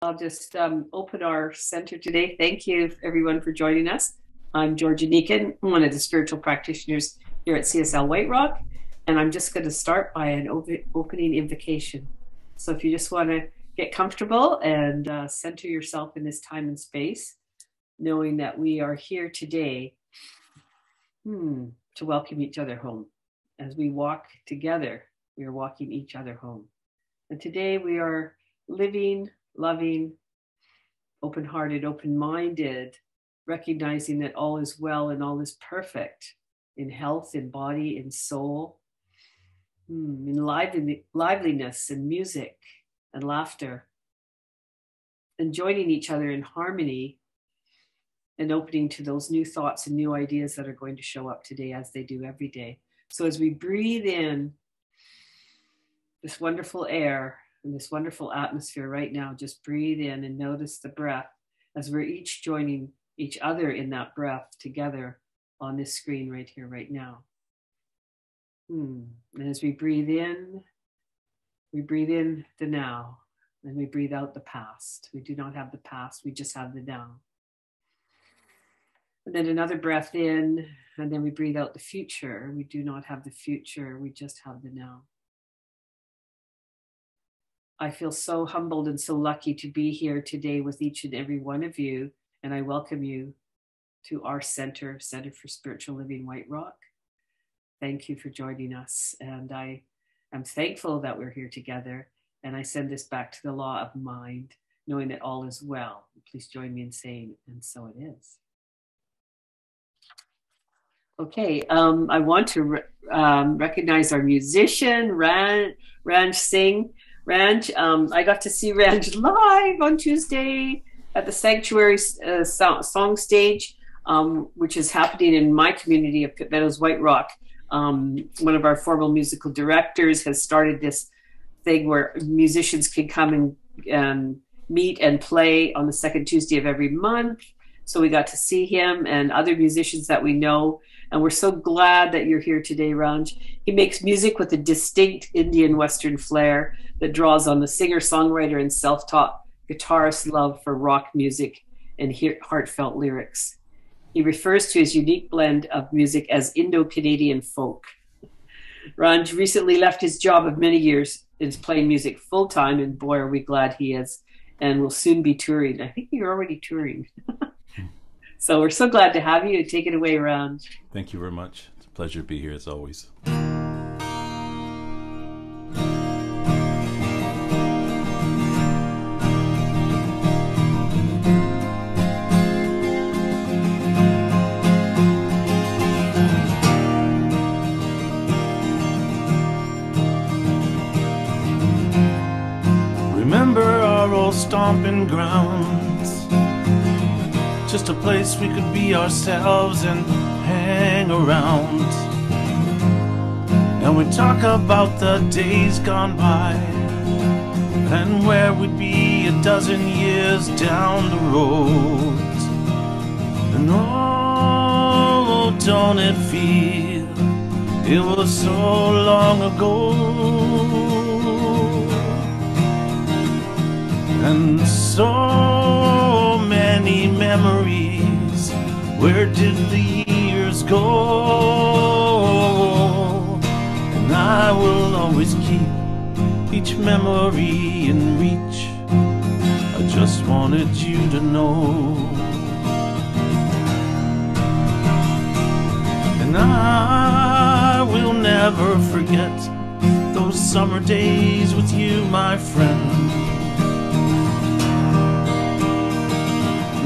I'll just open our center today. Thank you, everyone, for joining us. I'm Georgia Neekin, one of the spiritual practitioners here at CSL White Rock, and I'm just going to start by an opening invocation. So if you just want to get comfortable and center yourself in this time and space, knowing that we are here today to welcome each other home. As we walk together, we are walking each other home. And today we are living, loving, open-hearted, open-minded, recognizing that all is well and all is perfect in health, in body, in soul, in liveliness and music and laughter, and joining each other in harmony and opening to those new thoughts and new ideas that are going to show up today as they do every day. So as we breathe in this wonderful air and this wonderful atmosphere right now, just breathe in and notice the breath as we're each joining each other in that breath together on this screen right here, right now. And as we breathe in the now, and we breathe out the past. We do not have the past, we just have the now. And then another breath in, and then we breathe out the future. We do not have the future, we just have the now. I feel so humbled and so lucky to be here today with each and every one of you, and I welcome you to our Center for Spiritual Living White Rock. Thank you for joining us, and I am thankful that we're here together, and I send this back to the law of mind, knowing that all is well. Please join me in saying, and so it is. Okay, I want to recognize our musician, Rev Sing. Ranj, I got to see Ranj live on Tuesday at the Sanctuary Song Stage, which is happening in my community of Pitt Meadows, White Rock. One of our formal musical directors has started this thing where musicians can come and meet and play on the second Tuesday of every month. So we got to see him and other musicians that we know. And we're so glad that you're here today, Ranj. He makes music with a distinct Indian Western flair that draws on the singer-songwriter and self-taught guitarist love for rock music and heartfelt lyrics. He refers to his unique blend of music as Indo-Canadian folk. Ranj recently left his job of many years and is playing music full-time, and boy, are we glad he is, and will soon be touring. I think you're already touring. So we're so glad to have you. Take it away, Ranj. Thank you very much. It's a pleasure to be here as always. Remember our old stomping grounds, just a place we could be ourselves and hang around. And we talk about the days gone by and where we'd be a dozen years down the road. And oh, don't it feel it was so long ago? And so many memories, where did the years go? And I will always keep each memory in reach. I just wanted you to know. And I will never forget those summer days with you, my friend.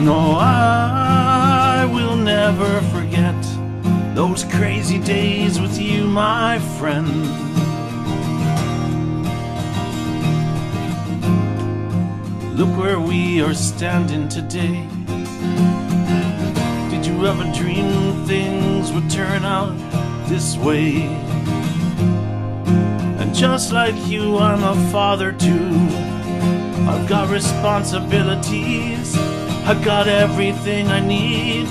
No, I will never forget those crazy days with you, my friend. Look where we are standing today. Did you ever dream things would turn out this way? And just like you, I'm a father too. I've got responsibilities, I've got everything I need,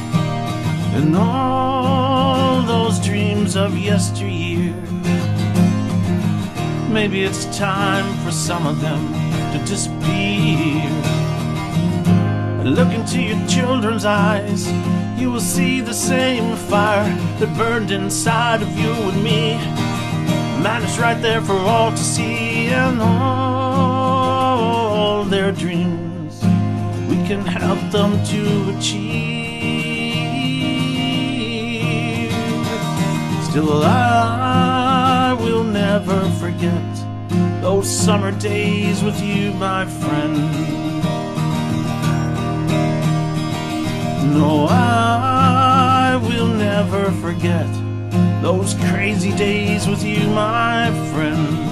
and all those dreams of yesteryear. Maybe it's time for some of them to disappear. Look into your children's eyes, you will see the same fire that burned inside of you and me. Man is right there for all to see, and all their dreams we can help them to achieve. Still, I will never forget those summer days with you, my friend. No, I will never forget those crazy days with you, my friend.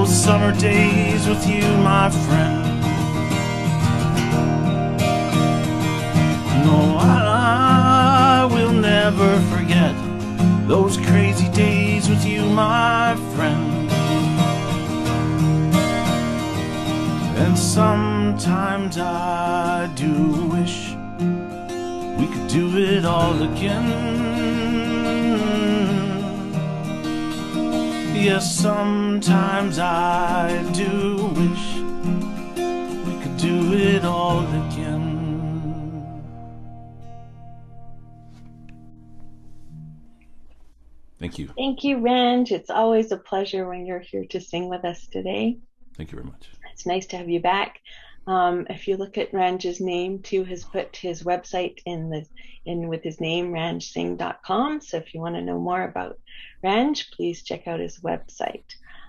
Summer days with you, my friend. No, I will never forget those crazy days with you, my friend. And sometimes I do wish we could do it all again. Yes, sometimes I do wish we could do it all again. Thank you. Thank you, Ranj. It's always a pleasure when you're here to sing with us today. Thank you very much. It's nice to have you back. If you look at Ranj's name, too, has put his website in with his name, ranjsing.com. So if you want to know more about Ranj, please check out his website.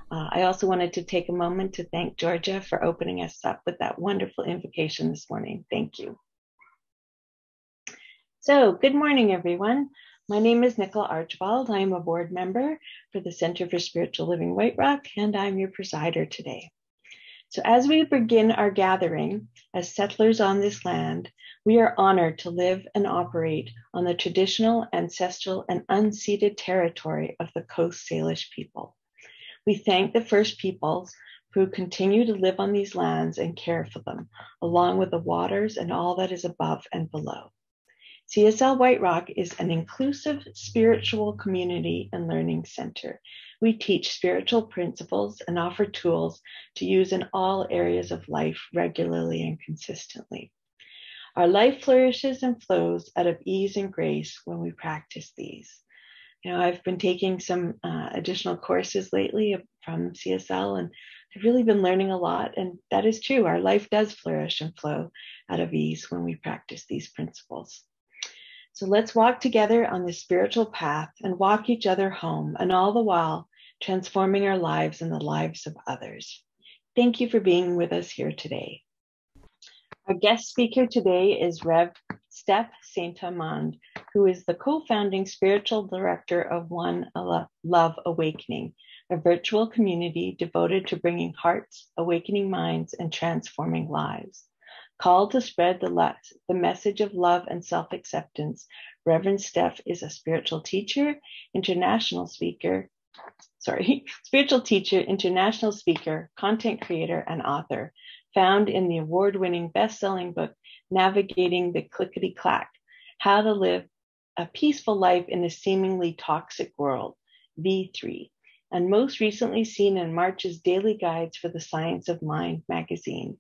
I also wanted to take a moment to thank Georgia for opening us up with that wonderful invocation this morning. Thank you. So, good morning, everyone. My name is Nicola Archibald. I am a board member for the Center for Spiritual Living White Rock, and I'm your presider today. So as we begin our gathering as settlers on this land, we are honored to live and operate on the traditional, ancestral, and unceded territory of the Coast Salish people. We thank the First Peoples who continue to live on these lands and care for them, along with the waters and all that is above and below. CSL White Rock is an inclusive spiritual community and learning center. We teach spiritual principles and offer tools to use in all areas of life regularly and consistently. Our life flourishes and flows out of ease and grace when we practice these. I've been taking some additional courses lately from CSL, and I've really been learning a lot. And that is true. Our life does flourish and flow out of ease when we practice these principles. So let's walk together on this spiritual path and walk each other home, and all the while transforming our lives and the lives of others. Thank you for being with us here today. Our guest speaker today is Rev Steph St, Amand, who is the co-founding spiritual director of One Love Awakening, a virtual community devoted to bringing hearts, awakening minds, and transforming lives. Called to spread the message of love and self-acceptance, Reverend Steph is a spiritual teacher, international speaker, content creator, and author, found in the award-winning best-selling book, Navigating the Clickity Clack, How to Live a Peaceful Life in a Seemingly Toxic World, V3, and most recently seen in March's Daily Guides for the Science of Mind magazine.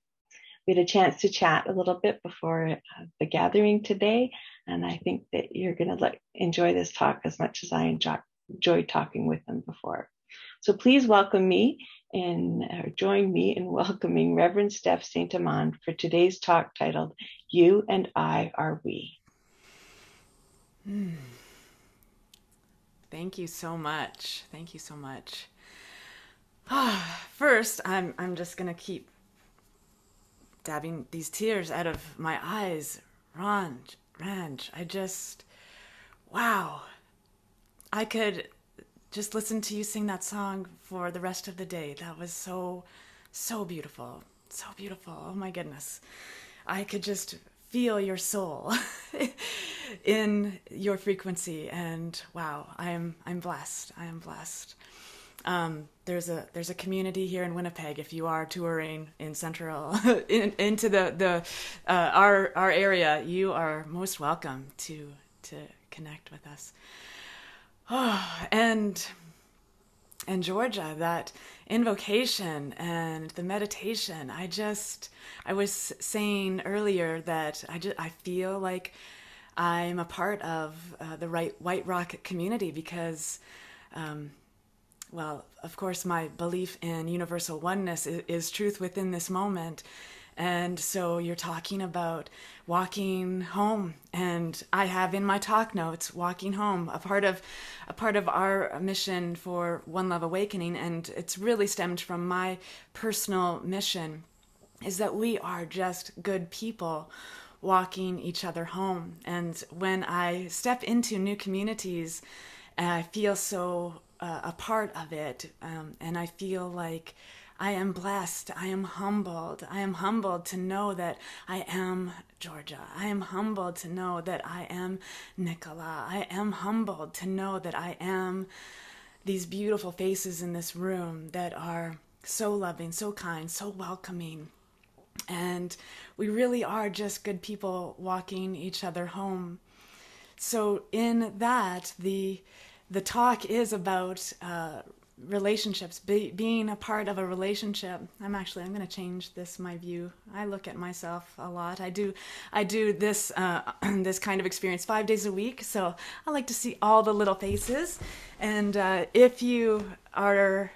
We had a chance to chat a little bit before the gathering today, and I think that you're going to enjoy this talk as much as I enjoyed talking with them before. So please welcome me join me in welcoming Reverend Steph St. Amand for today's talk titled, You and I Are We. Thank you so much. Thank you so much. First, I'm just gonna keep dabbing these tears out of my eyes. Ranj, wow. I could just listen to you sing that song for the rest of the day. That was so beautiful. So beautiful. Oh my goodness. I could just feel your soul in your frequency, and wow, I'm blessed. I am blessed. There's a community here in Winnipeg. If you are touring in Central into the our area, you are most welcome to connect with us. Oh, and Georgia, that invocation and the meditation. I was saying earlier that I feel like I'm a part of the White Rock community because, well, of course, my belief in universal oneness is truth within this moment. And so you're talking about walking home, and I have in my talk notes walking home, a part of our mission for One Love Awakening, and it's really stemmed from my personal mission, is that we are just good people walking each other home. And when I step into new communities, I feel so a part of it, and I feel like I am blessed. I am humbled. I am humbled to know that I am Georgia. I am humbled to know that I am Nicola. I am humbled to know that I am these beautiful faces in this room that are so loving, so kind, so welcoming. And we really are just good people walking each other home. So in that, the talk is about relationships, being a part of a relationship. I'm going to change my view. I look at myself a lot. I do this this kind of experience 5 days a week. So I like to see all the little faces. And if you are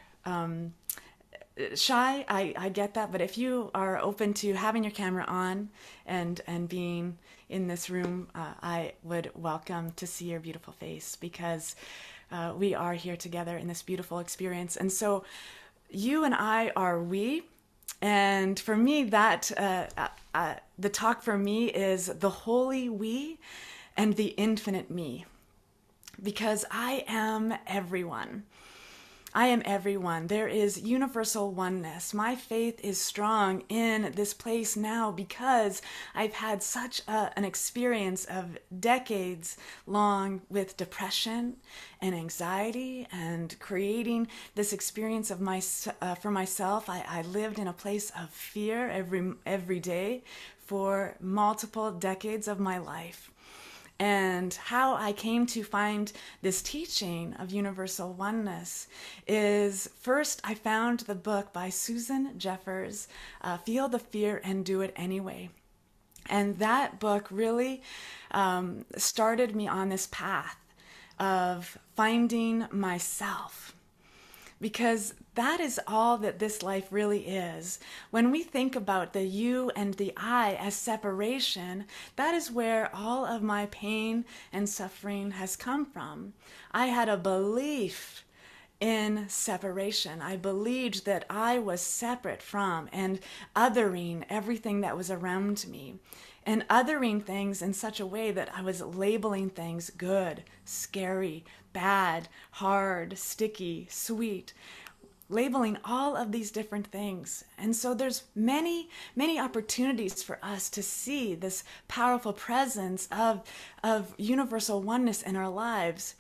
shy, I get that. But if you are open to having your camera on and being in this room, I would welcome to see your beautiful face, because we are here together in this beautiful experience. And so you and I are we. And for me, that the talk for me is the holy we and the infinite me, because I am everyone. I am everyone. There is universal oneness. My faith is strong in this place now because I've had such an experience of decades long with depression and anxiety, and creating this experience of for myself. I lived in a place of fear every day for multiple decades of my life. And how I came to find this teaching of universal oneness is, first, I found the book by Susan Jeffers, Feel the Fear and Do It Anyway. And that book really started me on this path of finding myself, because that is all that this life really is. When we think about the you and the I as separation, that is where all of my pain and suffering has come from. I had a belief in separation. I believed that I was separate from and othering everything that was around me, and othering things in such a way that I was labeling things good, scary, bad, hard, sticky, sweet, labeling all of these different things. And so there's many opportunities for us to see this powerful presence of universal oneness in our lives,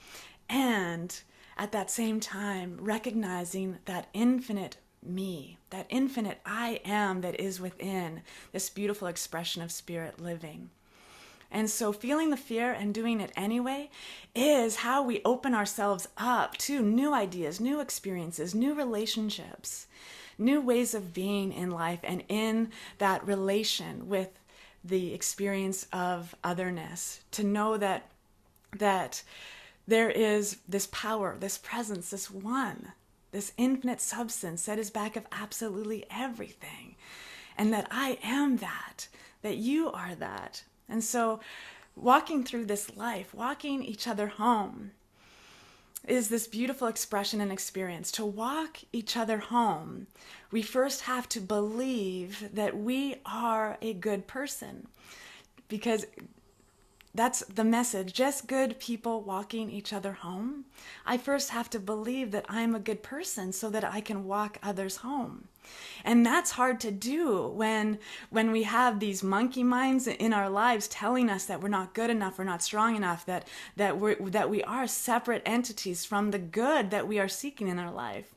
and at that same time recognizing that infinite me, that infinite I am that is within this beautiful expression of spirit living. And so feeling the fear and doing it anyway is how we open ourselves up to new ideas, new experiences, new relationships, new ways of being in life, and in that relation with the experience of otherness, to know that there is this power, this presence, this one, this infinite substance that is back of absolutely everything, and that I am that you are that. And so walking through this life, walking each other home, is this beautiful expression and experience. To walk each other home, we first have to believe that we are a good person, because that's the message. Just good people walking each other home. I first have to believe that I'm a good person so that I can walk others home. And that's hard to do when we have these monkey minds in our lives telling us that we're not good enough, we're not strong enough, that we are separate entities from the good that we are seeking in our life.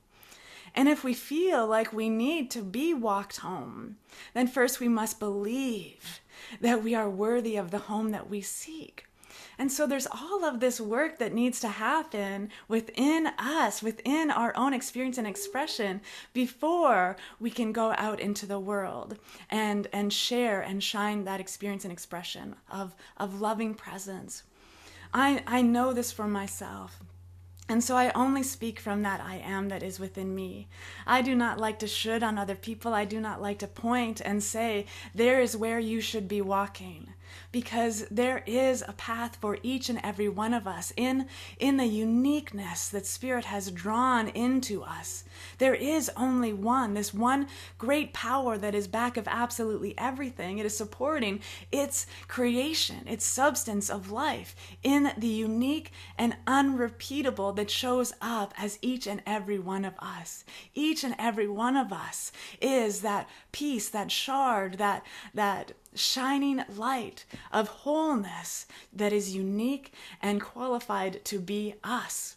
And if we feel like we need to be walked home, then first we must believe that we are worthy of the home that we seek. And so there's all of this work that needs to happen within us, within our own experience and expression, before we can go out into the world and share and shine that experience and expression of loving presence. I know this for myself. And so I only speak from that I am that is within me. I do not like to should on other people. I do not like to point and say, there is where you should be walking. Because there is a path for each and every one of us in the uniqueness that Spirit has drawn into us. There is only one, this one great power that is back of absolutely everything. It is supporting its creation, its substance of life in the unique and unrepeatable that shows up as each and every one of us. Each and every one of us is that piece, that shard, that shining light of wholeness that is unique and qualified to be us.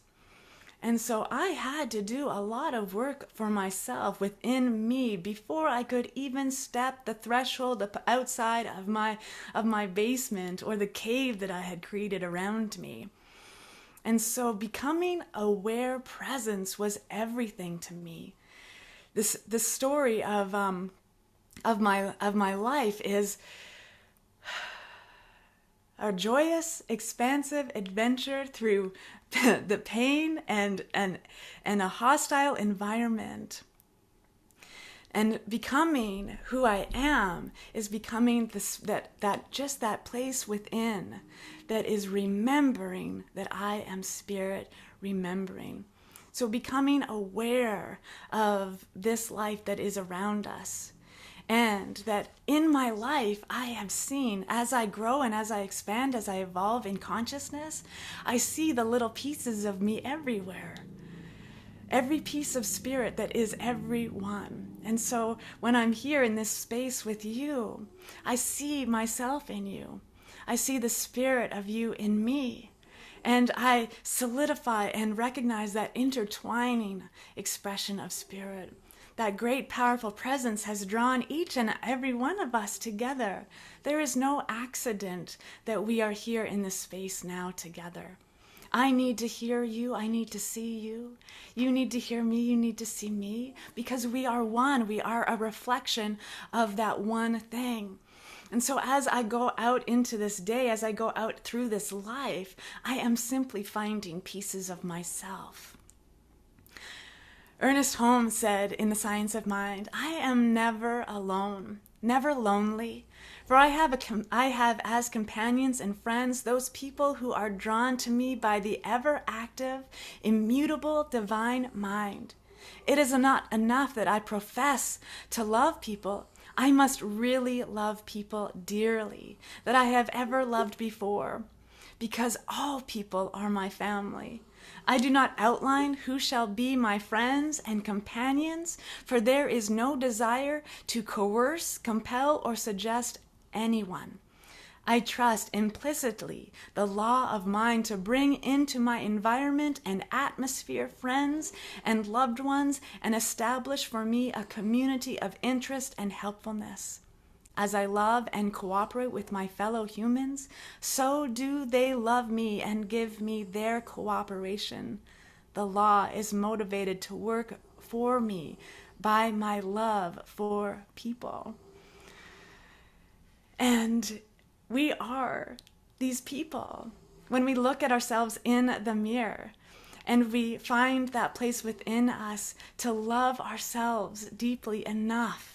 And so I had to do a lot of work for myself within me before I could even step the threshold outside of my basement or the cave that I had created around me. And so becoming aware presence was everything to me. This story of my life is a joyous, expansive adventure through the pain and a hostile environment. And becoming who I am is becoming that place within that is remembering that I am Spirit, remembering. So becoming aware of this life that is around us. And that in my life, I have seen, as I grow and as I expand, as I evolve in consciousness, I see the little pieces of me everywhere. Every piece of Spirit that is everyone. And so when I'm here in this space with you, I see myself in you. I see the Spirit of you in me. And I solidify and recognize that intertwining expression of Spirit. That great, powerful presence has drawn each and every one of us together. There is no accident that we are here in this space now together. I need to hear you. I need to see you. You need to hear me. You need to see me. Because we are one. We are a reflection of that one thing. And so as I go out into this day, as I go out through this life, I am simply finding pieces of myself. Ernest Holmes said in The Science of Mind, I am never alone, never lonely, for I have as companions and friends those people who are drawn to me by the ever-active, immutable divine mind. It is not enough that I profess to love people. I must really love people dearly, that I have ever loved before, because all people are my family. I do not outline who shall be my friends and companions, for there is no desire to coerce, compel, or suggest anyone. I trust implicitly the law of mind to bring into my environment and atmosphere friends and loved ones and establish for me a community of interest and helpfulness. As I love and cooperate with my fellow humans, so do they love me and give me their cooperation. The law is motivated to work for me by my love for people. And we are these people. When we look at ourselves in the mirror and we find that place within us to love ourselves deeply enough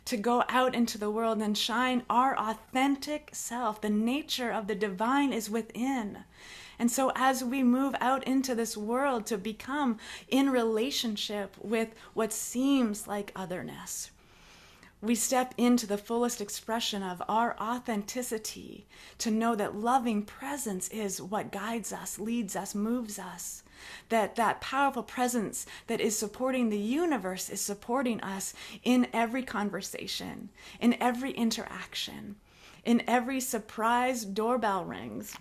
to go out into the world and shine our authentic self. The nature of the divine is within. And so as we move out into this world to become in relationship with what seems like otherness, we step into the fullest expression of our authenticity to know that loving presence is what guides us, leads us, moves us. That powerful presence that is supporting the universe is supporting us in every conversation, in every interaction, in every surprise doorbell rings.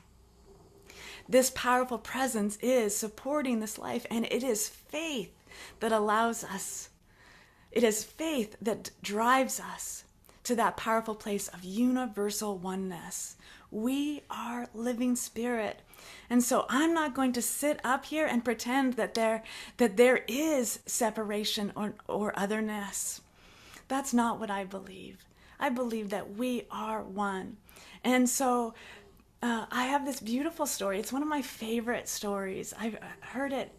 This powerful presence is supporting this life, and it is faith that allows us. It is faith that drives us to that powerful place of universal oneness. We are living spirit. And so I'm not going to sit up here and pretend that there is separation or otherness. That's not what I believe. I believe that we are one. And so I have this beautiful story. It's one of my favorite stories. I've heard it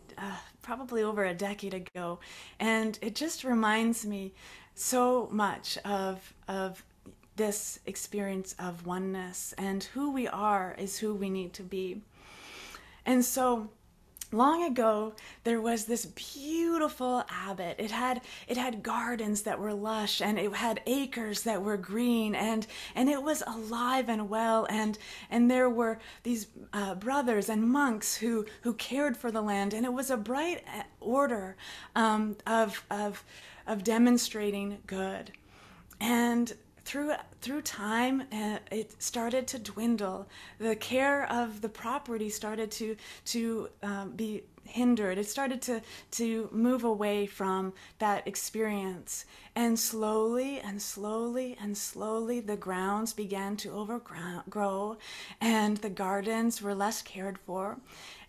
probably over a decade ago, and it just reminds me so much of this experience of oneness, and who we are is who we need to be. And so long ago, there was this beautiful abbot. It had gardens that were lush, and it had acres that were green, and it was alive and well, and there were these brothers and monks who cared for the land, and it was a bright order of demonstrating good. And through time, it started to dwindle. The care of the property started to be hindered. It started to move away from that experience. And slowly and slowly and slowly, the grounds began to overgrow, and the gardens were less cared for.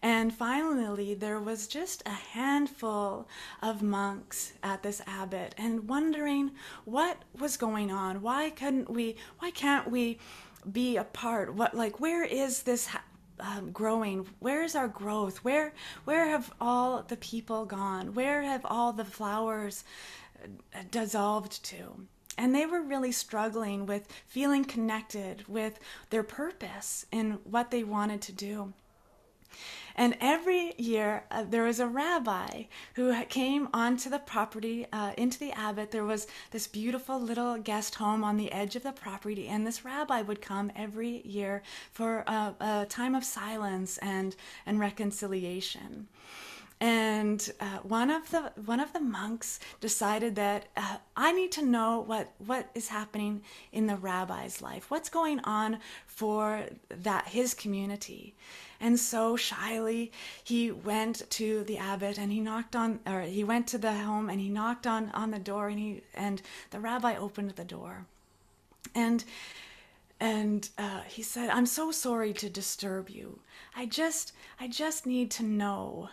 And finally, there was just a handful of monks at this abbot, and wondering what was going on. Why can't we be a part? Where is this growing? Where is our growth? Where have all the people gone? Where have all the flowers dissolved to? And they were really struggling with feeling connected with their purpose in what they wanted to do. And every year there was a rabbi who came onto the property, into the abbot. There was this beautiful little guest home on the edge of the property, and this rabbi would come every year for a time of silence and reconciliation. And one of the monks decided that I need to know what is happening in the rabbi's life. What's going on for his community? And so shyly, he went to the abbot, and he went to the home, and he knocked on the door, and the rabbi opened the door, and he said, "I'm so sorry to disturb you. I just need to know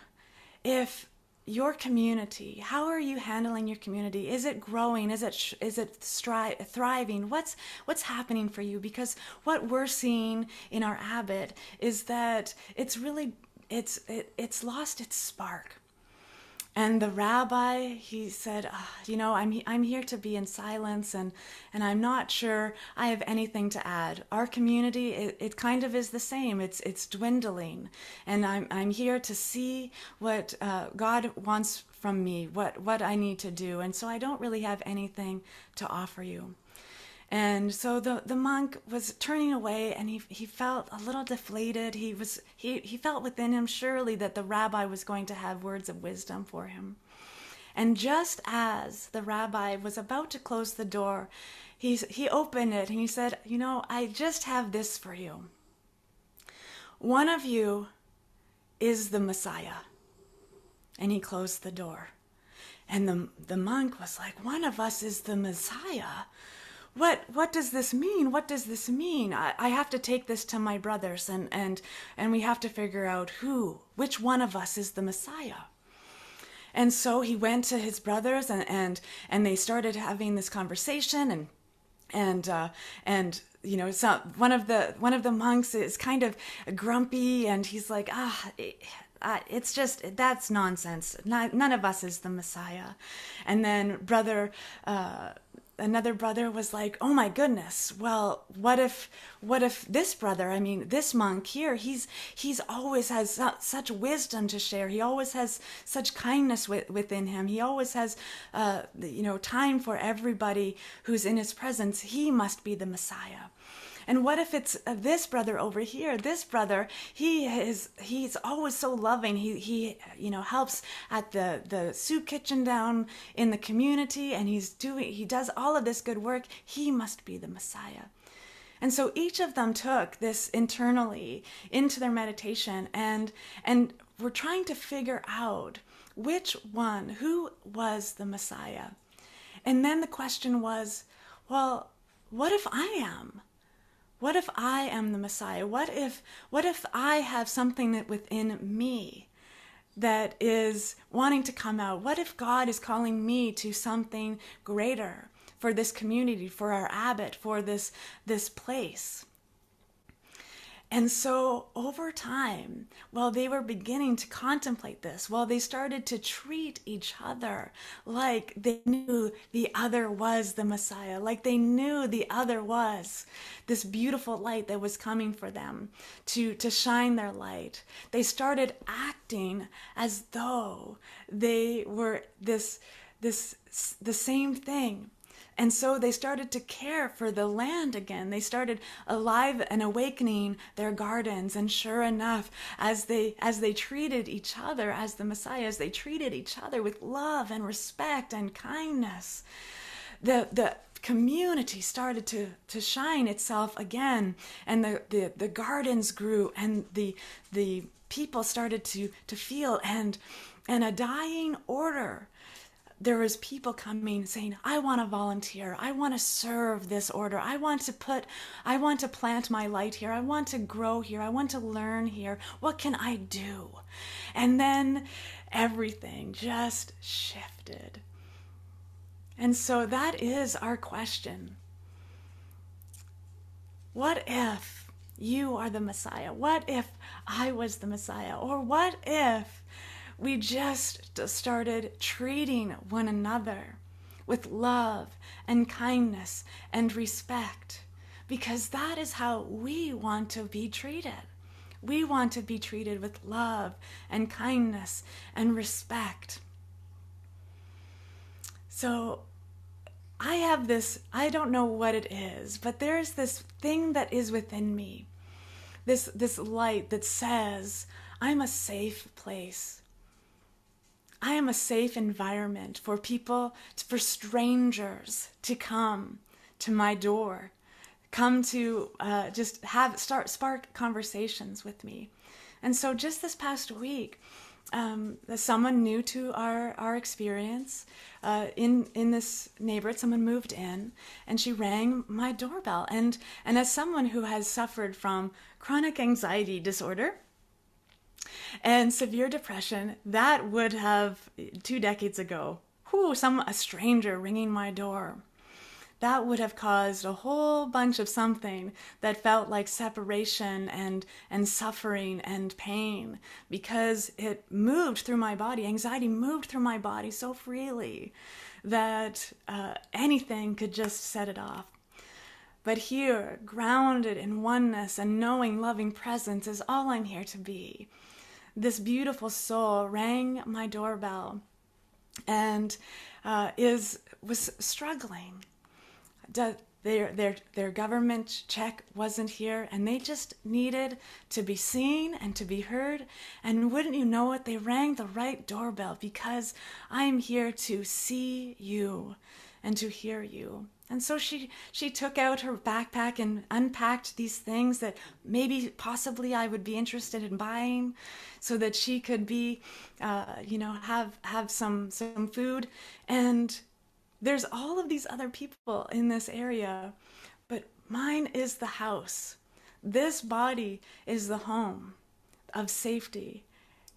if your community, how are you handling your community? Is it growing? Is it thriving? What's happening for you? Because what we're seeing in our abbot is that it's lost its spark." And the rabbi, he said, I'm here to be in silence, and I'm not sure I have anything to add. Our community, it kind of is the same. It's dwindling, and I'm here to see what God wants from me, what I need to do, and so I don't really have anything to offer you. And so the monk was turning away, and he felt a little deflated. He felt within him surely that the rabbi was going to have words of wisdom for him. And just as the rabbi was about to close the door, he opened it, and he said, I just have this for you. One of you is the Messiah. And he closed the door. And the monk was like, one of us is the Messiah? What does this mean? What does this mean? I have to take this to my brothers, and we have to figure out which one of us is the Messiah. And so he went to his brothers, and they started having this conversation, and so one of the monks is kind of grumpy, and he's like, it's just, that's nonsense. None of us is the Messiah. And then another brother was like, oh my goodness, well, what if this brother, I mean, this monk here, he's always has such wisdom to share. He always has such kindness within him. He always has, time for everybody who's in his presence. He must be the Messiah. And what if it's this brother over here? This brother, he's always so loving. He helps at the soup kitchen down in the community, and he does all of this good work. He must be the Messiah. And so each of them took this internally into their meditation, and were trying to figure out who was the Messiah. And then the question was, well, what if I am? What if I am the Messiah? What if I have something that within me that is wanting to come out? What if God is calling me to something greater for this community, for our abbot, for this place? And so over time, while they were beginning to contemplate this, while they started to treat each other like they knew the other was the Messiah, like they knew the other was this beautiful light that was coming for them to shine their light, they started acting as though they were the same thing. And so they started to care for the land again. They started alive and awakening their gardens. And sure enough, as they treated each other as the Messiah, as they treated each other with love and respect and kindness, the community started to shine itself again. And the gardens grew, and the people started to feel, and a dying order. There was people coming saying, I want to volunteer. I want to serve this order. I want to plant my light here. I want to grow here. I want to learn here. What can I do? And then everything just shifted. And so that is our question. What if you are the Messiah? What if I was the Messiah? Or what if we just started treating one another with love and kindness and respect? Because that is how we want to be treated. We want to be treated with love and kindness and respect. So I have this, I don't know what it is, but there's this thing that is within me, this light that says, I'm a safe place. I am a safe environment for people, for strangers to come to my door, come to spark conversations with me. And so just this past week, someone new to our experience in this neighborhood, someone moved in, and she rang my doorbell. And as someone who has suffered from chronic anxiety disorder and severe depression, that would have 2 decades ago, a stranger ringing my door, that would have caused a whole bunch of something that felt like separation and suffering and pain, because it moved through my body. Anxiety moved through my body so freely that anything could just set it off. But here, grounded in oneness and knowing loving presence is all I'm here to be. This beautiful soul rang my doorbell and was struggling. Their government check wasn't here, and they just needed to be seen and to be heard. And wouldn't you know it, they rang the right doorbell, because I'm here to see you and to hear you. And so she took out her backpack and unpacked these things that possibly I would be interested in buying, so that she could be, have some food. And there's all of these other people in this area, but mine is the house. This body is the home of safety.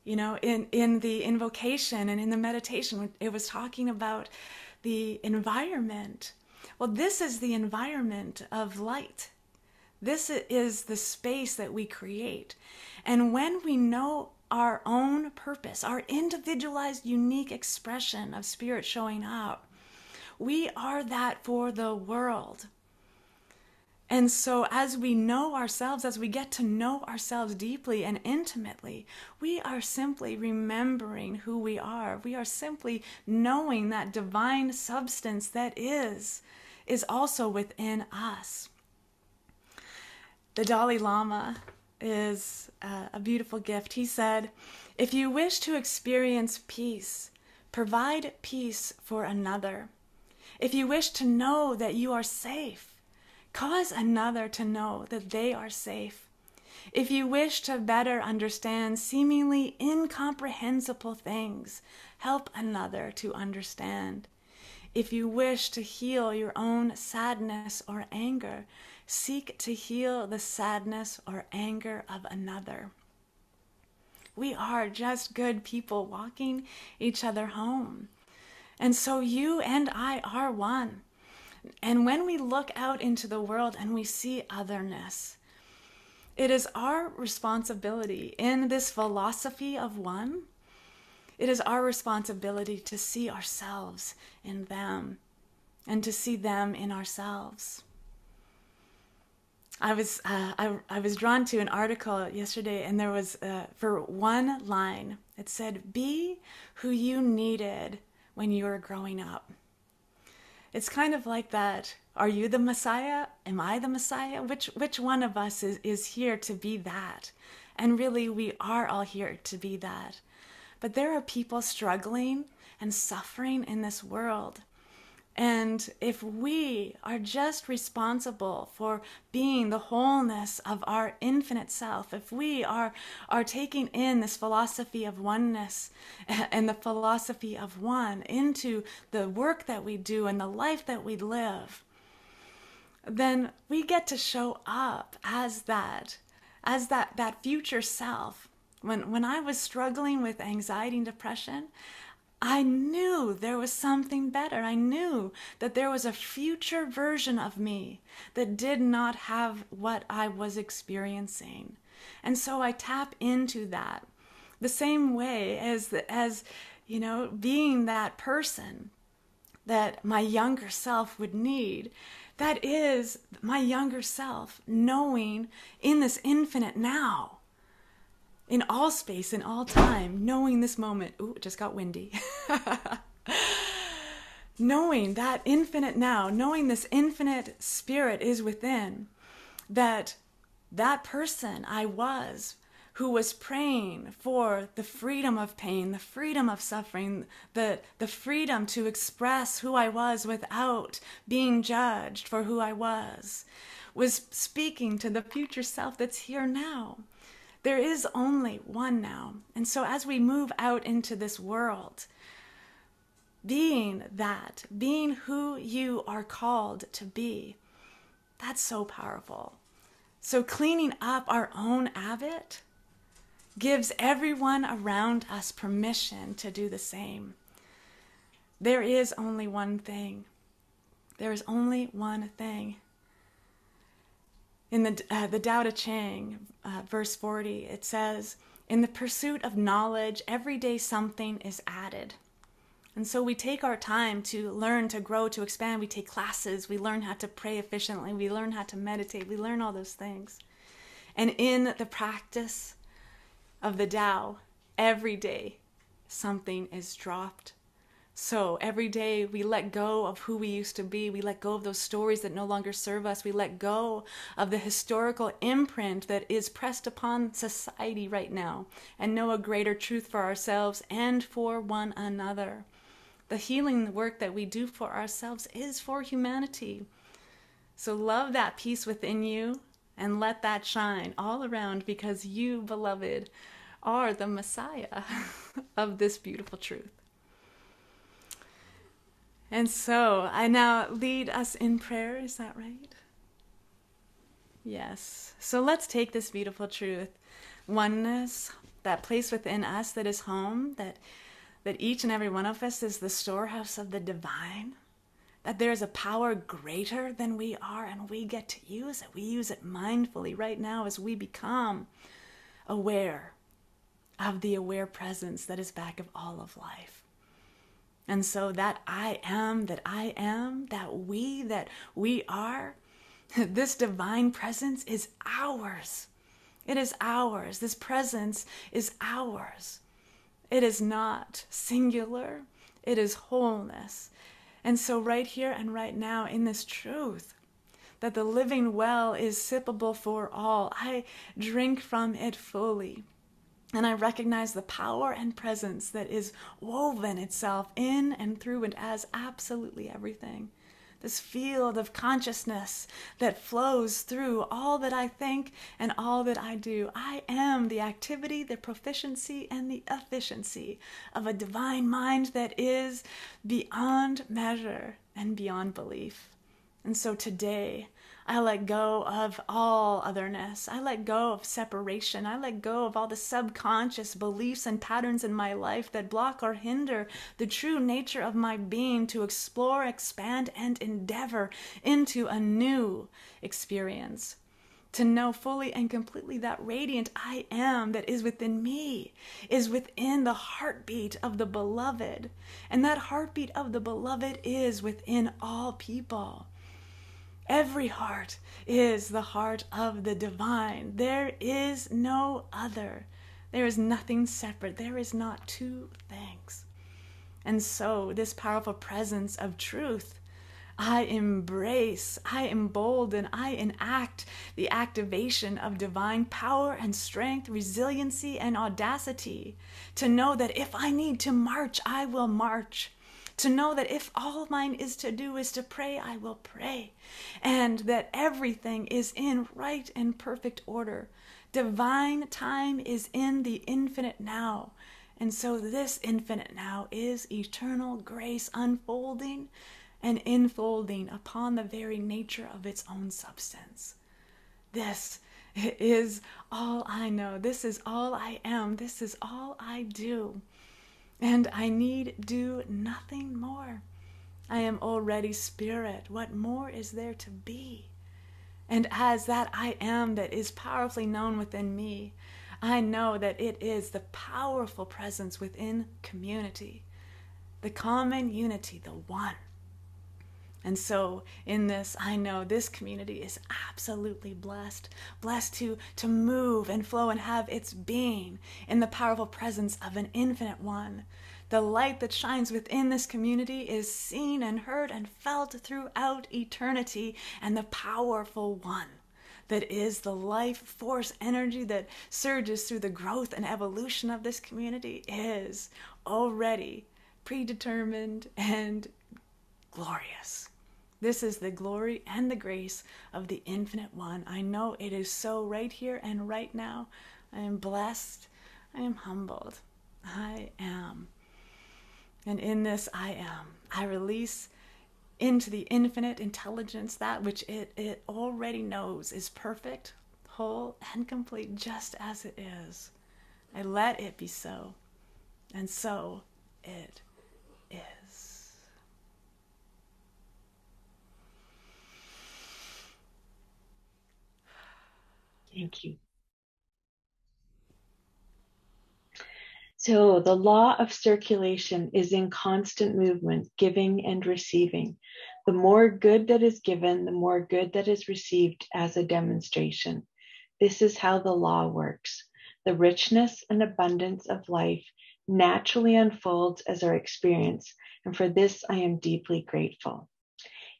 You know, in the invocation and in the meditation, it was talking about the environment. Well, this is the environment of light. This is the space that we create. And when we know our own purpose, our individualized, unique expression of spirit showing up. We are that for the world. And so as we know ourselves, as we get to know ourselves deeply and intimately, we are simply remembering who we are. We are simply knowing that divine substance that is also within us. The Dalai Lama is a beautiful gift. He said, "If you wish to experience peace, provide peace for another. If you wish to know that you are safe, cause another to know that they are safe. If you wish to better understand seemingly incomprehensible things, help another to understand. If you wish to heal your own sadness or anger, seek to heal the sadness or anger of another." We are just good people walking each other home. And so you and I are one. And when we look out into the world and we see otherness, it is our responsibility in this philosophy of one, it is our responsibility to see ourselves in them and to see them in ourselves. I was drawn to an article yesterday, and there was, for one line, it said, "Be who you needed when you were growing up." It's kind of like that. Are you the Messiah? Am I the Messiah? Which one of us is here to be that? And really, we are all here to be that. But there are people struggling and suffering in this world. And if we are just responsible for being the wholeness of our infinite self, if we are taking in this philosophy of oneness and the philosophy of one into the work that we do and the life that we live, then we get to show up as that future self. When I was struggling with anxiety and depression, I knew there was something better. I knew that there was a future version of me that did not have what I was experiencing. And so I tap into that the same way as you know, being that person that my younger self would need. That is my younger self knowing in this infinite now, in all space, in all time, knowing this moment. Ooh, it just got windy. Knowing that infinite now, knowing this infinite spirit is within, that person I was, who was praying for the freedom of pain, the freedom of suffering, the freedom to express who I was without being judged for who I was speaking to the future self that's here now. There is only one now. And so as we move out into this world, being who you are called to be, that's so powerful. So cleaning up our own habit gives everyone around us permission to do the same. There is only one thing. There is only one thing. In the Tao Te Ching, verse 40, it says, "In the pursuit of knowledge, every day something is added." And so we take our time to learn, to grow, to expand. We take classes. We learn how to pray efficiently. We learn how to meditate. We learn all those things. And in the practice of the Tao, every day something is dropped. So every day we let go of who we used to be. We let go of those stories that no longer serve us. We let go of the historical imprint that is pressed upon society right now and know a greater truth for ourselves and for one another. The healing work that we do for ourselves is for humanity. So love that peace within you and let that shine all around, because you, beloved, are the Messiah of this beautiful truth. And so I now lead us in prayer. Is that right? Yes. So let's take this beautiful truth, oneness, that place within us that is home, that each and every one of us is the storehouse of the divine, that there's a power greater than we are, and we get to use it. We use it mindfully right now as we become aware of the aware presence that is back of all of life. And so that I am, that we are, this divine presence is ours. It is ours. This presence is ours. It is not singular. It is wholeness. And so right here and right now in this truth, that the living well is sippable for all, I drink from it fully. And I recognize the power and presence that is woven itself in and through and as absolutely everything. This field of consciousness that flows through all that I think and all that I do. I am the activity, the proficiency, and the efficiency of a divine mind that is beyond measure and beyond belief. And so today, I let go of all otherness. I let go of separation. I let go of all the subconscious beliefs and patterns in my life that block or hinder the true nature of my being to explore, expand, and endeavor into a new experience. To know fully and completely that radiant I am that is within me is within the heartbeat of the beloved. And that heartbeat of the beloved is within all people. Every heart is the heart of the divine. There is no other. There is nothing separate. There is not two things. And so this powerful presence of truth, I embrace, I embolden, I enact the activation of divine power and strength, resiliency and audacity to know that if I need to march, I will march. To know that if all mine is to do is to pray, I will pray. And that everything is in right and perfect order. Divine time is in the infinite now. And so this infinite now is eternal grace unfolding and enfolding upon the very nature of its own substance. This is all I know. This is all I am. This is all I do. And I need do nothing more. I am already spirit. What more is there to be? And as that I am that is powerfully known within me, I know that it is the powerful presence within community, the common unity, the one. And so in this, I know this community is absolutely blessed to move and flow and have its being in the powerful presence of an infinite one. The light that shines within this community is seen and heard and felt throughout eternity, and the powerful one that is the life force energy that surges through the growth and evolution of this community is already predetermined and glorious. This is the glory and the grace of the infinite one. I know it is so right here and right now. I am blessed. I am humbled. I am. And in this I am. I release into the infinite intelligence that which it already knows is perfect, whole, and complete just as it is. I let it be so. And so it is. Thank you. So the law of circulation is in constant movement, giving and receiving. The more good that is given, the more good that is received as a demonstration. This is how the law works. The richness and abundance of life naturally unfolds as our experience, and for this I am deeply grateful.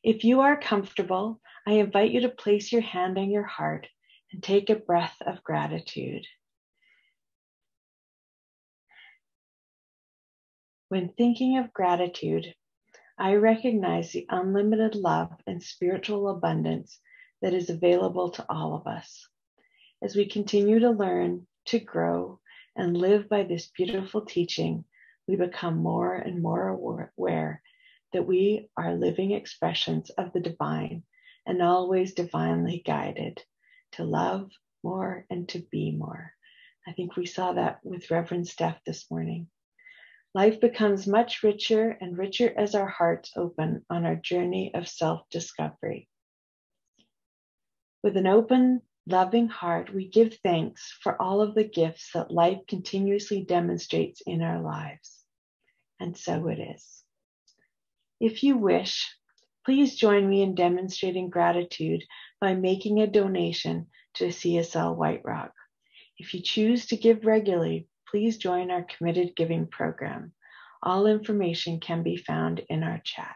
If you are comfortable, I invite you to place your hand on your heart and take a breath of gratitude. When thinking of gratitude, I recognize the unlimited love and spiritual abundance that is available to all of us. As we continue to learn, to grow, and live by this beautiful teaching, we become more and more aware that we are living expressions of the divine and always divinely guided to love more and to be more. I think we saw that with Rev Steph this morning. Life becomes much richer and richer as our hearts open on our journey of self-discovery. With an open, loving heart, we give thanks for all of the gifts that life continuously demonstrates in our lives. And so it is. If you wish, please join me in demonstrating gratitude by making a donation to CSL White Rock. If you choose to give regularly, please join our committed giving program. All information can be found in our chat.